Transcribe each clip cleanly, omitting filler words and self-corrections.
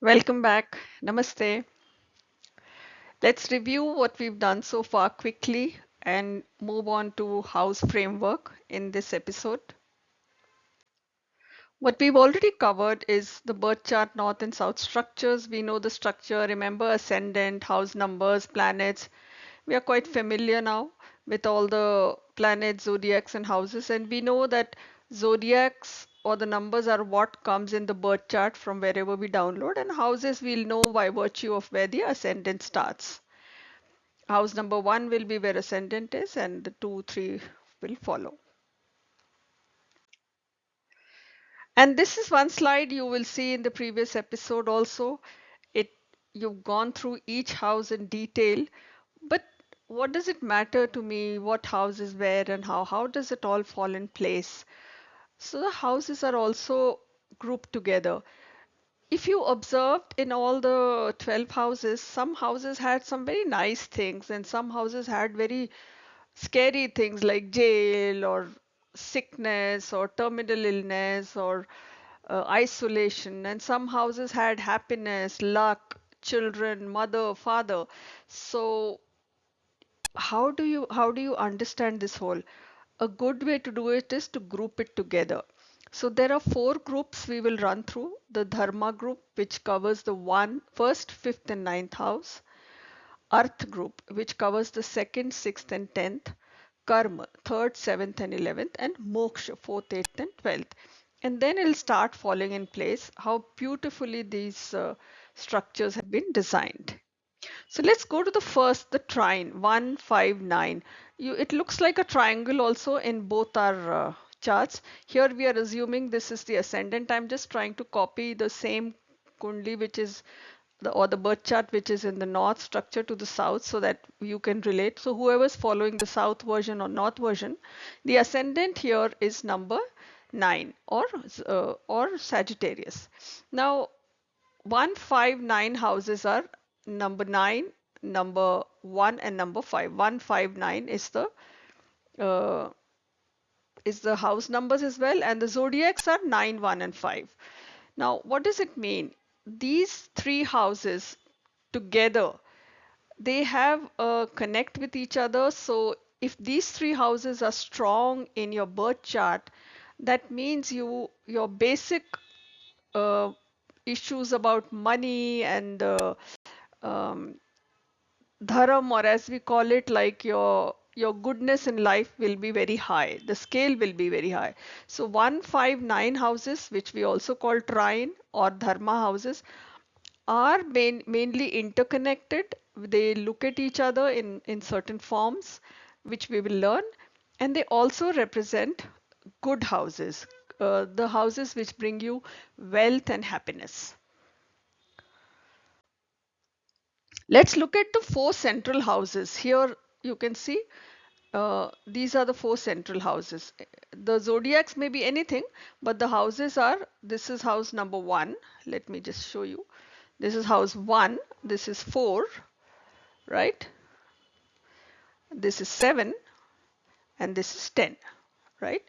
Welcome back. Namaste. Let's review what we've done so far quickly and move on to house framework in this episode. What we've already covered is the birth chart north and south structures. We know the structure, remember ascendant, house numbers, planets. We are quite familiar now with all the planets, zodiacs, and houses, and we know that zodiacs or the numbers are what comes in the birth chart from wherever we download, and houses we'll know by virtue of where the ascendant starts. House number one will be where ascendant is, and the two, three will follow. And this is one slide you will see in the previous episode also. It You've gone through each house in detail, but what does it matter to me? What house is where and how? How does it all fall in place? So the houses are also grouped together. If you observed in all the 12 houses, some houses had some very nice things, and some houses had very scary things like jail or sickness or terminal illness or isolation. And some houses had happiness, luck, children, mother, father. So how do you understand this whole? A good way to do it is to group it together. So there are four groups we will run through. The Dharma group, which covers the first, fifth, and ninth house. Earth group, which covers the second, sixth, and tenth. Karma, third, seventh, and 11th. And Moksha, fourth, eighth, and 12th. And then it'll start falling in place how beautifully these structures have been designed. So let's go to the first, the trine, 159. It looks like a triangle also in both our charts. Here we are assuming this is the ascendant. I'm just trying to copy the same kundli which is the birth chart which is in the north structure to the south so that you can relate. So whoever's following the south version or north version, the ascendant here is number 9 or Sagittarius. Now 159 houses are number 9, number 1 and number 5. 159 uh, is the house numbers as well, and the zodiacs are 9, 1 and 5. Now what does it mean? These three houses together, they have a connect with each other. So if these three houses are strong in your birth chart, that means your basic uh, issues about money and um, dharam, or as we call it, like your goodness in life will be very high. The scale will be very high. So 159 houses, which we also call trine or dharma houses, are mainly interconnected. They look at each other in certain forms, which we will learn, and they also represent good houses, the houses which bring you wealth and happiness. Let's look at the four central houses. Here you can see these are the four central houses. The zodiacs may be anything, but the houses are, this is house number one. Let me just show you. This is house one, this is four, right? This is seven, and this is 10, right?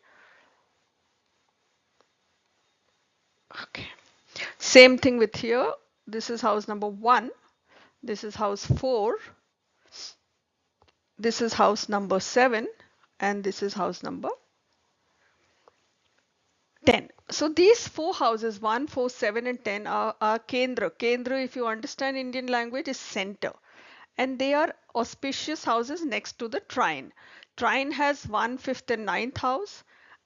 Okay. Same thing with here. This is house number one, this is house four, this is house number seven, and this is house number 10. So these four houses, 1, 4, 7, and 10 are Kendra. Kendra, if you understand Indian language, is center. And they are auspicious houses next to the trine. Trine has 1, 5th, and ninth house,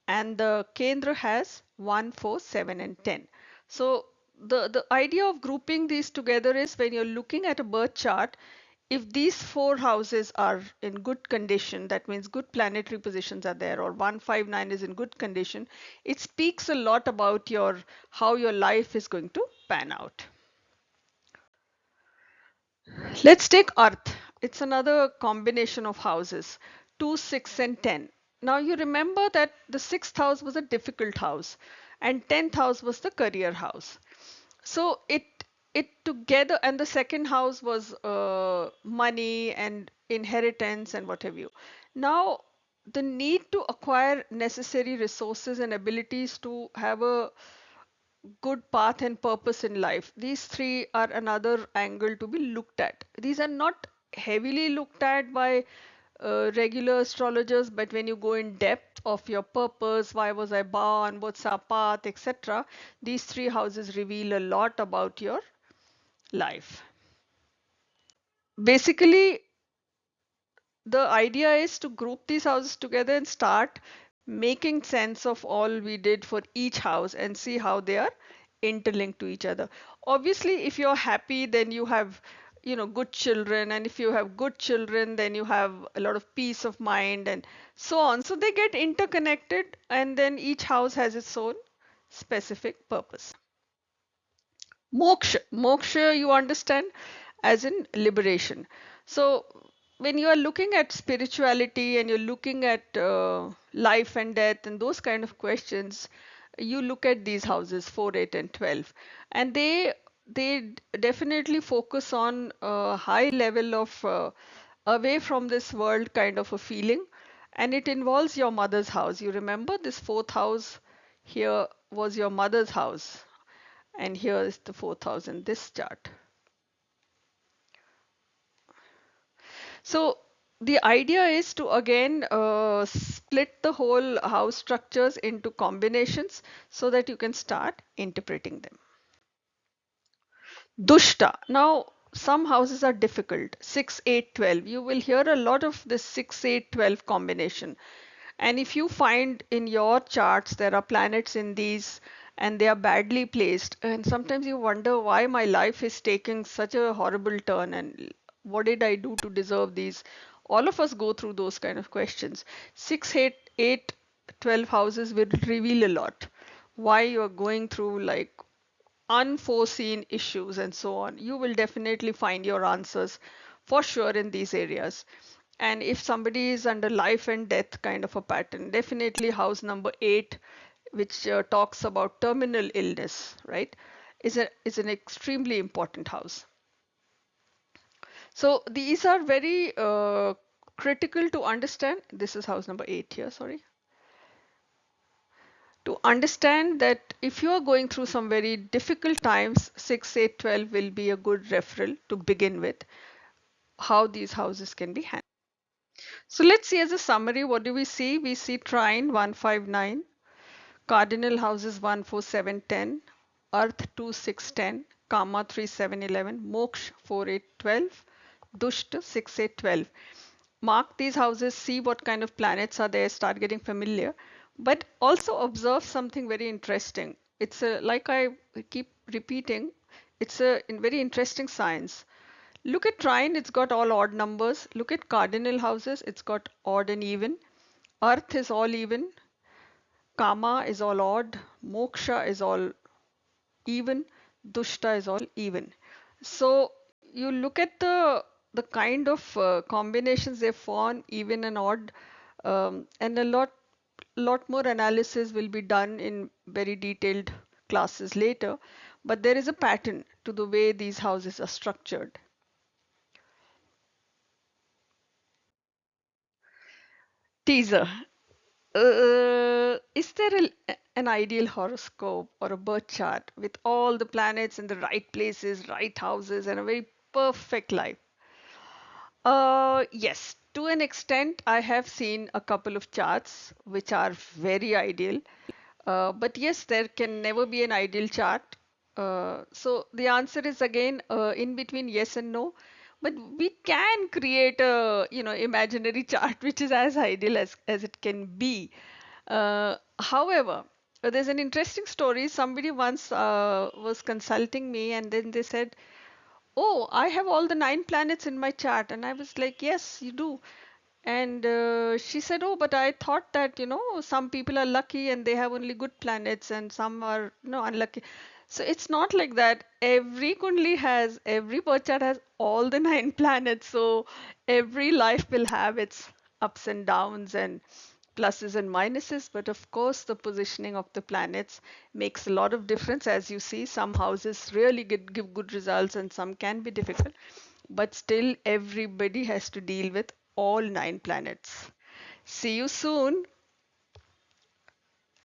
and the Kendra has 1, 4, 7, and 10. So the idea of grouping these together is when you're looking at a birth chart, if these four houses are in good condition, that means good planetary positions are there, or 159 is in good condition, it speaks a lot about your how your life is going to pan out. Let's take Earth. It's another combination of houses, 2, 6, and 10. Now you remember that the sixth house was a difficult house, and 10th house was the career house. So it together, and the second house was money and inheritance and what have you. Now the need to acquire necessary resources and abilities to have a good path and purpose in life. These three are another angle to be looked at. These are not heavily looked at by regular astrologers, but when you go in depth of your purpose, why was I born, what's our path, etc., these three houses reveal a lot about your life. Basically, the idea is to group these houses together and start making sense of all we did for each house and see how they are interlinked to each other. Obviously, if you're happy, then you have, good children, and if you have good children, then you have a lot of peace of mind and so on. So they get interconnected, and then each house has its own specific purpose. Moksha, you understand, as in liberation. So, when you are looking at spirituality and you're looking at life and death and those kind of questions, you look at these houses 4, 8, and 12, and they definitely focus on a high level of away from this world kind of a feeling, and it involves your mother's house. You remember this fourth house here was your mother's house, and here is the 4000, this chart. So the idea is to again split the whole house structures into combinations so that you can start interpreting them. Dushta. Now, some houses are difficult. 6, 8, 12. You will hear a lot of this 6, 8, 12 combination. And if you find in your charts there are planets in these and they are badly placed, and sometimes you wonder why my life is taking such a horrible turn and what did I do to deserve these? All of us go through those kind of questions. 6, 8, 8, 12 houses will reveal a lot. Why you're going through like unforeseen issues and so on, you will definitely find your answers for sure in these areas. And if somebody is under life and death kind of a pattern, definitely house number 8, which talks about terminal illness, right, is an extremely important house. So these are very critical to understand. This is house number 8 here, sorry, to understand that if you are going through some very difficult times, 6, 8, 12 will be a good referral to begin with, how these houses can be handled. So let's see as a summary, what do we see? We see trine 159, cardinal houses 1, 4, 7, 10, earth 2, 6, 10, kama 3, 7, 11, moksha 4, 8, 12, dushta 6, 8, 12. Mark these houses, see what kind of planets are there, start getting familiar, but also observe something very interesting. It's a, like I keep repeating, it's a very interesting science. Look at trine, it's got all odd numbers. Look at cardinal houses, it's got odd and even. Earth is all even. Kama is all odd. Moksha is all even. Dushta is all even. So you look at the kind of combinations they form, even and odd, and a lot more analysis will be done in very detailed classes later. But there is a pattern to the way these houses are structured. Teaser. Is there an ideal horoscope or a birth chart with all the planets in the right places, right houses, and a very perfect life? Yes, to an extent, I have seen a couple of charts which are very ideal. But yes, there can never be an ideal chart. So the answer is again in between yes and no. But we can create a imaginary chart which is as ideal as it can be. However, there's an interesting story. Somebody once was consulting me, and then they said, "Oh, I have all the 9 planets in my chart." And I was like, "Yes, you do." And she said, "Oh, but I thought that, some people are lucky and they have only good planets and some are, unlucky." So it's not like that. Every birth chart has all the 9 planets. So every life will have its ups and downs and pluses and minuses. But of course, the positioning of the planets makes a lot of difference. As you see, some houses really give good results and some can be difficult. But still, everybody has to deal with all 9 planets. See you soon.